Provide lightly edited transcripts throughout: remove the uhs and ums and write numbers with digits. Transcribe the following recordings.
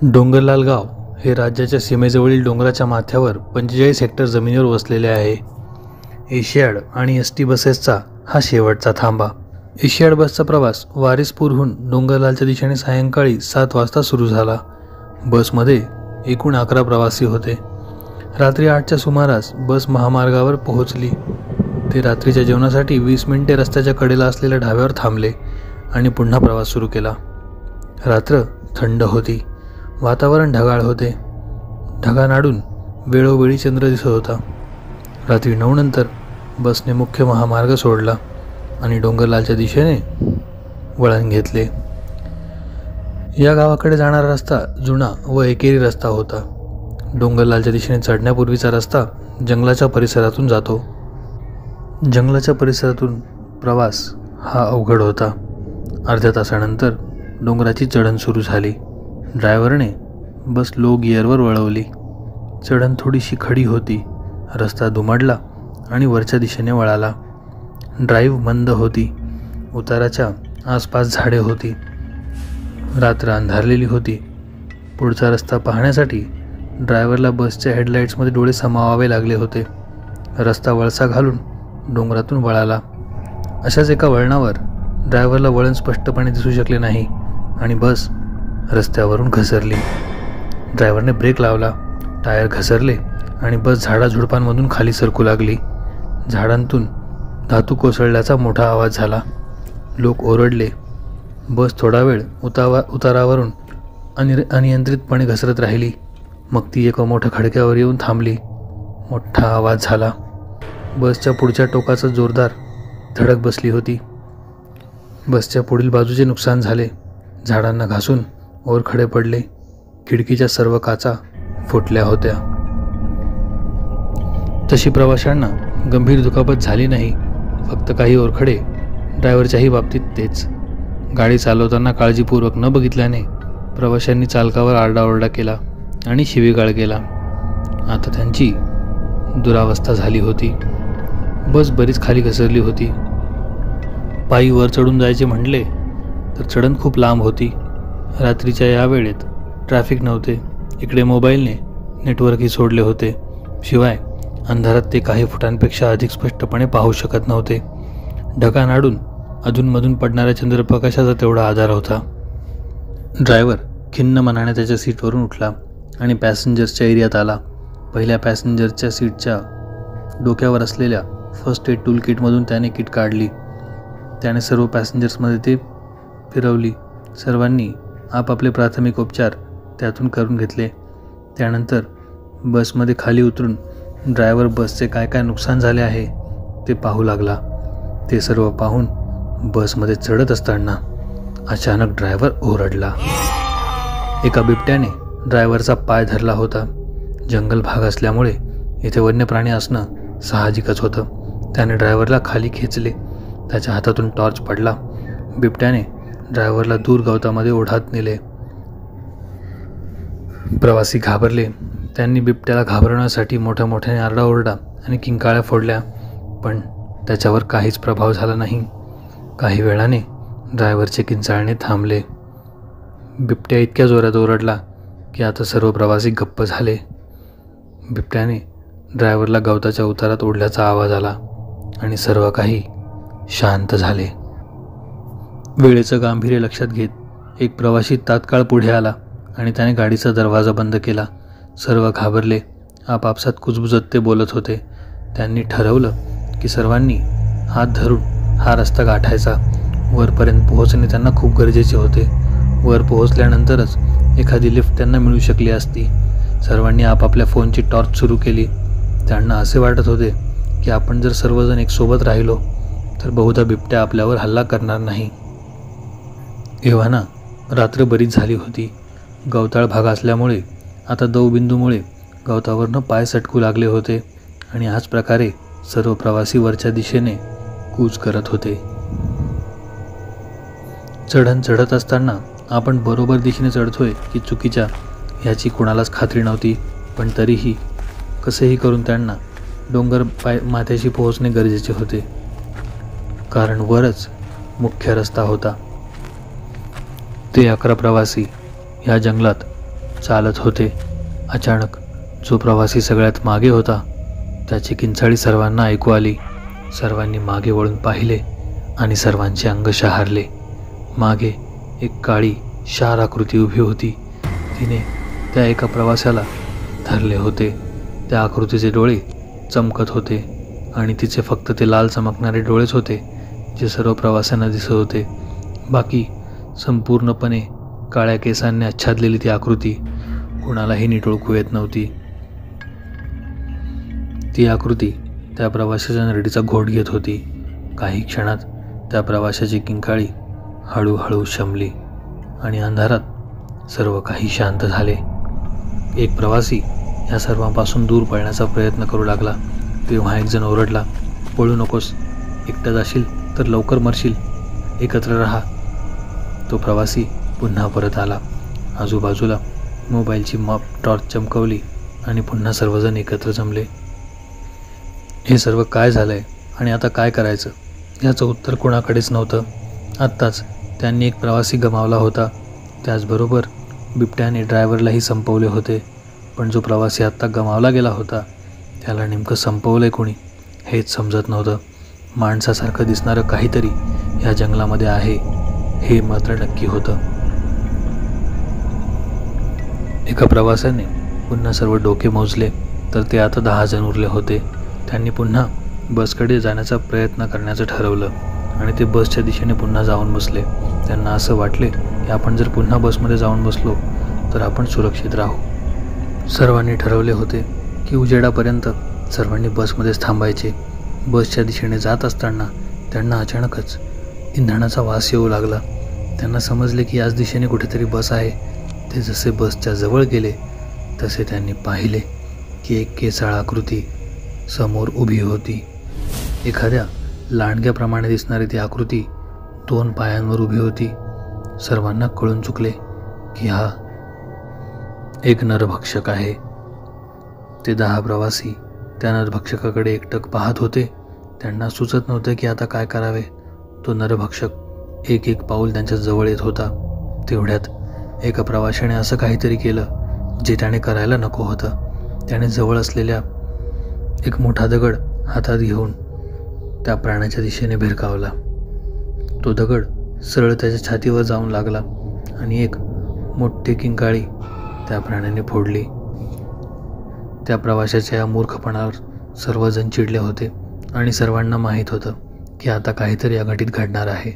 डोंगरलाल गाव हे राज्याच्या सीमेजवळील डोंगराच्या माथ्यावर 45 हेक्टर जमिनीवर वसलेले आहे. एशियाड आणि एसटी बसेसचा हा शेवटचा थांबा. एशियाड बसचा प्रवास वारिसपूरहून डोंगरलालच्या दिशेने सायंकाळी 7 वाजता सुरू झाला. बसमध्ये एकूण 11 प्रवासी होते. रात्री 8च्या सुमारास बस महामार्गावर पोहोचली. ते रात्रीच्या जेवणासाठी 20 मिनिटे रस्त्याच्या कडेला असलेल्या ढाब्यावर थांबले आणि पुन्हा प्रवास सुरू केला. रात्र थंड होती. वातावरण ढगाळ होते. ढगांना नाडून वेळोवेळी चंद्र दिसत होता. रात्री 9 नंतर बसने मुख्य महामार्ग सोडला आणि डोंगरलालच्या दिशेने वळण घेतले. या गावाकडे जाणारा रस्ता जुना व एकेरी रस्ता होता. डोंगरलालच्या दिशेने चढण्यापूर्वीचा रस्ता जंगलाच्या परिसरातून जातो. जंगलाच्या परिसरातून प्रवास हा अवघड होता. अर्ध्या तासानंतर डोंगराची चढण सुरू झाली. ड्रायव्हरने बस लो गिअरवर वळवली. चढण थोडीशी खडी होती. रस्ता दुमडला आणि वरच्या दिशेने वळाला. ड्राईव्ह मंद होती. उताराच्या आसपास झाडे होती. रात्र अंधारलेली होती. पुढचा रस्ता पाहण्यासाठी ड्रायव्हरला बसच्या हेडलाईट्समध्ये डोळे सामावावे लागले होते. रस्ता वळसा घालून डोंगरातून वळाला. अशाच एका वळणावर ड्रायव्हरला वळण स्पष्टपणे दिसू शकले नाही आणि बस रस्त्यावरून घसरली. ड्रायव्हरने ब्रेक लावला. टायर घसरले आणि बस झाडाझुडपांमधून खाली सरकू लागली. झाडांतून धातू कोसळल्याचा मोठा आवाज झाला. लोक ओरडले. बस थोडा वेळ उतारावरून अनियंत्रितपणे घसरत राहिली. मग ती एका मोठ्या खडक्यावर येऊन थांबली. मोठा आवाज झाला. बसच्या पुढच्या टोकाचा जोरदार धडक बसली होती. बसच्या पुढील बाजूचे नुकसान झाले. झाडांना घासून ओर खडे पडले. खिडकीच्या सर्व काचा फुटल्या होत्या. तशी प्रवाशांना गंभीर दुखापत झाली नाही. फक्त काही ओरखडे. ड्रायव्हरच्याही बाबतीत तेच. गाडी चालवताना काळजीपूर्वक न बघितल्याने प्रवाशांनी चालकावर आरडाओरडा केला आणि शिवीगाळ केला. आता त्यांची दुरावस्था झाली होती. बस बरीच खाली घसरली होती. पायी वर चढून जायचे म्हटले तर चढण खूप लांब होती. रात्रीच्या या वेळेत ट्रॅफिक नव्हते. इकडे मोबाईलने नेटवर्कही सोडले होते. शिवाय अंधारात ते काही फुटांपेक्षा अधिक स्पष्टपणे पाहू शकत नव्हते. ढगा नाडून अधूनमधून पडणाऱ्या चंद्रप्रकाशाचा तेवढा आधार होता. ड्रायव्हर खिन्न मनाने त्याच्या सीटवरून उठला आणि पॅसेंजर्सच्या एरियात आला. पहिल्या पॅसेंजरच्या सीटच्या डोक्यावर असलेल्या फर्स्ट एड टूल किटमधून त्याने किट काढली. त्याने सर्व पॅसेंजर्समध्ये ते फिरवली. सर्वांनी आपापले प्राथमिक उपचार त्यातून करून घेतले. त्यानंतर बसमध्ये खाली उतरून ड्रायव्हर बसचे काय काय नुकसान झाले आहे ते पाहू लागला. ते सर्व पाहून बसमध्ये चढत असताना अचानक ड्रायव्हर ओरडला. एका बिबट्याने ड्रायव्हरचा पाय धरला होता. जंगल भाग असल्यामुळे इथे वन्य प्राणी असणं साहजिकच होतं. त्याने ड्रायव्हरला खाली खेचले. त्याच्या हातातून टॉर्च पडला. बिबट्याने ड्रायव्हरला दूर गवतामध्ये ओढत नेले. प्रवासी घाबरले. त्यांनी बिबट्याला घाबरवण्यासाठी मोठ्या मोठ्याने आरडाओरडा आणि किंकाळ्या फोडल्या, पण त्याच्यावर काहीच प्रभाव झाला नाही. काही वेळाने ड्रायव्हरचे किंचाळणे थांबले. बिबट्या इतक्या जोरात ओरडला की आता सर्व प्रवासी गप्प झाले. बिबट्याने ड्रायव्हरला गवताच्या उतारात ओढल्याचा आवाज आला आणि सर्व काही शांत झाले. वेळेचं गांभीर्य लक्षात घेत एक प्रवासी तात्काळ पुढे आला आणि त्याने गाडीचा दरवाजा बंद केला. सर्व घाबरले. आपापसात कुजबुजत ते बोलत होते. त्यांनी ठरवलं की सर्वांनी हात धरून हा रस्ता गाठायचा. वरपर्यंत पोहोचणे त्यांना खूप गरजेचे होते. वर पोहोचल्यानंतरच एखादी लिफ्ट त्यांना मिळू शकली असती. सर्वांनी आपापल्या फोनची टॉर्च सुरू केली. त्यांना असे वाटत होते की आपण जर सर्वजण एकसोबत राहिलो तर बहुधा बिबट्या आपल्यावर हल्ला करणार नाही. एव्हाना रात्र बरीच झाली होती. गवताळ भाग असल्यामुळे आता दवबिंदूमुळे गवतावरनं पाय सटकू लागले होते आणि ह्याच प्रकारे सर्व प्रवासी वरच्या दिशेने कूच करत होते. चढण चढत असताना आपण बरोबर दिशेने चढतोय की चुकीच्या ह्याची कुणालाच खात्री नव्हती. पण तरीही कसेही करून त्यांना डोंगर माथ्याशी पोहोचणे गरजेचे होते, कारण वरच मुख्य रस्ता होता. ते 11 प्रवासी ह्या जंगलात चालत होते. अचानक जो प्रवासी सगळ्यात मागे होता त्याची किंचाळी सर्वांना ऐकू आली. सर्वांनी मागे वळून पाहिले आणि सर्वांचे अंग शहारले. मागे एक काळी शार आकृती उभी होती. तिने त्या एका प्रवाशाला धरले होते. त्या आकृतीचे डोळे चमकत होते आणि तिचे फक्त ते लाल चमकणारे डोळेच होते जे सर्व प्रवाशांना दिसत होते. बाकी संपूर्णपणे काळ्या केसांनी आच्छादलेली ती आकृती कुणालाही नीट ओळखू येत नव्हती. ती आकृती त्या प्रवाशाच्या नरडीचा घोट घेत होती. काही क्षणात त्या प्रवाशाची किंकाळी हळूहळू शमली आणि अंधारात सर्व काही शांत झाले. एक प्रवासी या सर्वांपासून दूर पळण्याचा प्रयत्न करू लागला. तेव्हा एक जण ओरडला, पळू नकोस, एकटा जाशील तर लवकर मरशील, एकत्र राहा. तो प्रवासी पुन्हा परत आला. आजूबाजूला मोबाईलची टॉर्च चमकवली आणि पुन्हा सर्वजण एकत्र जमले. हे सर्व काय झालंय आणि आता काय करायचं याचं उत्तर कोणाकडेच नव्हतं. आत्ताच त्यांनी एक प्रवासी गमावला होता. त्याचबरोबर बिबट्याने ड्रायव्हरलाही संपवले होते. पण जो प्रवासी आत्ता गमावला गेला होता त्याला नेमकं संपवलंय कोणी हेच समजत नव्हतं. माणसासारखं दिसणारं काहीतरी या जंगलामध्ये आहे हे मात्र नक्की होतं. एका प्रवाशाने पुन्हा सर्व डोके मोजले तर ते आता 10 जण उरले होते. त्यांनी पुन्हा बसकडे जाण्याचा प्रयत्न करण्याचं ठरवलं आणि ते बसच्या दिशेने पुन्हा जाऊन बसले. त्यांना असं वाटले की आपण जर पुन्हा बसमध्ये जाऊन बसलो तर आपण सुरक्षित राहू. सर्वांनी ठरवले होते की उजेडापर्यंत सर्वांनी बसमध्येच थांबायचे. बसच्या दिशेने जात असताना त्यांना अचानकच इंधनाचा वास येऊ लागला. त्यांना समजले की याच दिशेने कुठेतरी बस आहे. ते जसे बसच्या जवळ गेले तसे त्यांनी पाहिले की एक केसाळ आकृती समोर उभी होती. एखाद्या लांडग्याप्रमाणे दिसणारी ती आकृती 2 पायांवर उभी होती. सर्वांना कळून चुकले की हा एक नरभक्षक आहे. ते 10 प्रवासी त्या नरभक्षकाकडे एकटक पाहत होते. त्यांना सुचत नव्हते की आता काय करावे. तो नरभक्षक एक एक पाऊल त्यांच्या जवळ येत होता. तेवढ्यात एका प्रवाशाने असं काहीतरी केलं जे त्याने करायला नको होतं. त्याने जवळ असलेल्या एक मोठा दगड हातात घेऊन त्या प्राण्याच्या दिशेने भिरकावला. तो दगड सरळ त्याच्या छातीवर जाऊन लागला आणि एक मोठी किंकाळी त्या प्राण्याने फोडली. त्या प्रवाशाच्या या मूर्खपणावर सर्वजण चिडले होते आणि सर्वांना माहीत होतं की आता काहीतरी अघटित घडणार आहे.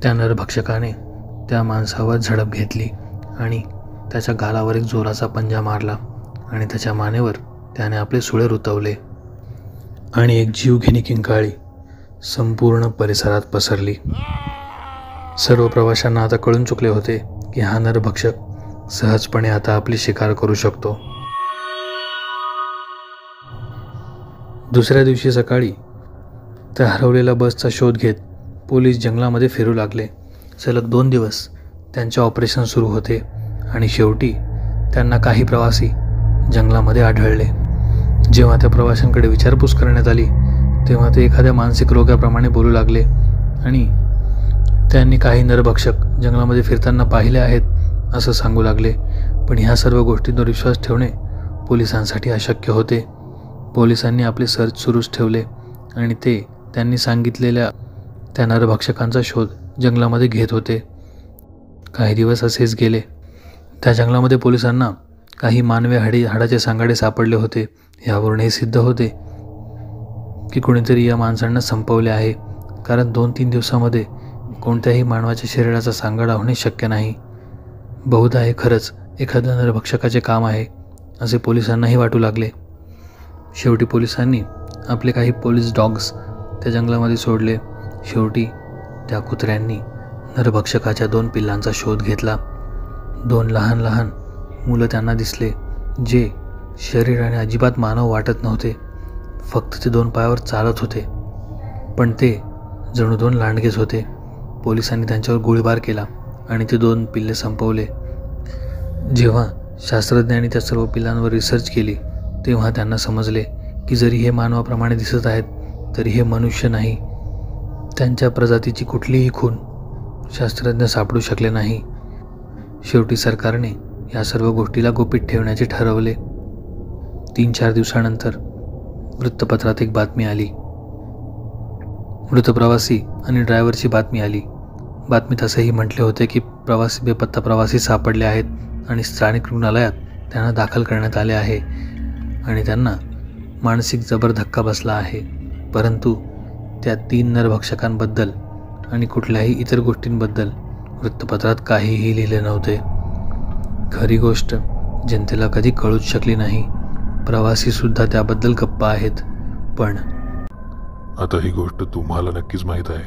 त्या नरभक्षकाने त्या माणसावर झडप घेतली आणि त्याच्या गालावर एक जोराचा पंजा मारला आणि त्याच्या मानेवर त्याने आपले सुळे रुतवले आणि एक जीवघेणी किंकाळी संपूर्ण परिसरात पसरली. सर्व प्रवाशांना आता कळून चुकले होते की हा नरभक्षक सहजपणे आता आपली शिकार करू शकतो. दुसऱ्या दिवशी सकाळी त्या हरवलेल्या बसचा शोध घेत पोलीस जंगलामध्ये फिरू लागले. सलग 2 दिवस त्यांचे ऑपरेशन सुरू होते आणि शेवटी त्यांना काही प्रवासी जंगलामध्ये आढळले. जेव्हा त्या प्रवाशांकडे विचारपूस करण्यात आली तेव्हा ते एखाद्या मानसिक रोगाप्रमाणे बोलू लागले आणि त्यांनी काही नरभक्षक जंगलामध्ये फिरताना पाहिले आहेत असं सांगू लागले. पण ह्या सर्व गोष्टींवर विश्वास ठेवणे पोलिसांसाठी अशक्य होते. पोलिसांनी आपले सर्च सुरूच ठेवले आणि ते त्यांनी सांगितलेल्या त्या नरभक्षकांचा शोध जंगलामध्ये घेत होते. काही दिवस असेच गेले. त्या जंगलामध्ये पोलिसांना काही मानवी हाडाचे सांगाडे सापडले होते. यावरून हे सिद्ध होते की कोणीतरी या माणसांना संपवले आहे, कारण 2-3 दिवसामध्ये कोणत्याही मानवाच्या शरीराचा सांगाडा होणे शक्य नाही. बहुधा हे खरंच एखाद्या नरभक्षकाचे काम आहे असे पोलिसांनाही वाटू लागले. शेवटी पोलिसांनी आपले काही पोलीस डॉग्स त्या जंगलामध्ये सोडले. शेवटी त्या कुत्र्यांनी नरभक्षकाच्या 2 पिल्लांचा शोध घेतला. 2 लहान लहान मुलं त्यांना दिसले जे शरीराने अजिबात मानव वाटत नव्हते. फक्त ते 2 पायावर चालत होते, पण ते जणू 2 लांडगेच होते. पोलिसांनी त्यांच्यावर गोळीबार केला आणि ते 2 पिल्ले संपवले. जेव्हा शास्त्रज्ञांनी त्या सर्व पिल्लांवर रिसर्च केली तेव्हा त्यांना समजले की जरी हे मानवाप्रमाणे दिसत आहेत तरी हे मनुष्य नाही. त्यांच्या प्रजातीची कुठलीही खूण शास्त्रज्ञ सापडू शकले नाही. शेवटी सरकारने या सर्व गोष्टीला गुपित ठेवण्याचे ठरवले. 3-4 दिवसानंतर वृत्तपत्रात एक बातमी आली. मृत प्रवासी आणि ड्रायव्हरची बातमी आली. बातमीत असेही म्हटले होते की बेपत्ता प्रवासी सापडले आहेत आणि स्थानिक रुग्णालयात त्यांना दाखल करण्यात आले आहे आणि त्यांना मानसिक जबर धक्का बसला आहे. परंतु त्या 3 नरभक्षकांबद्दल आणि कुठल्याही इतर गोष्टींबद्दल वृत्तपत्रात काहीही लिहिले नव्हते. खरी गोष्ट जनतेला कधी कळूच शकली नाही. प्रवासीसुद्धा त्याबद्दल गप्प आहेत. पण आता ही गोष्ट तुम्हाला नक्कीच माहीत आहे.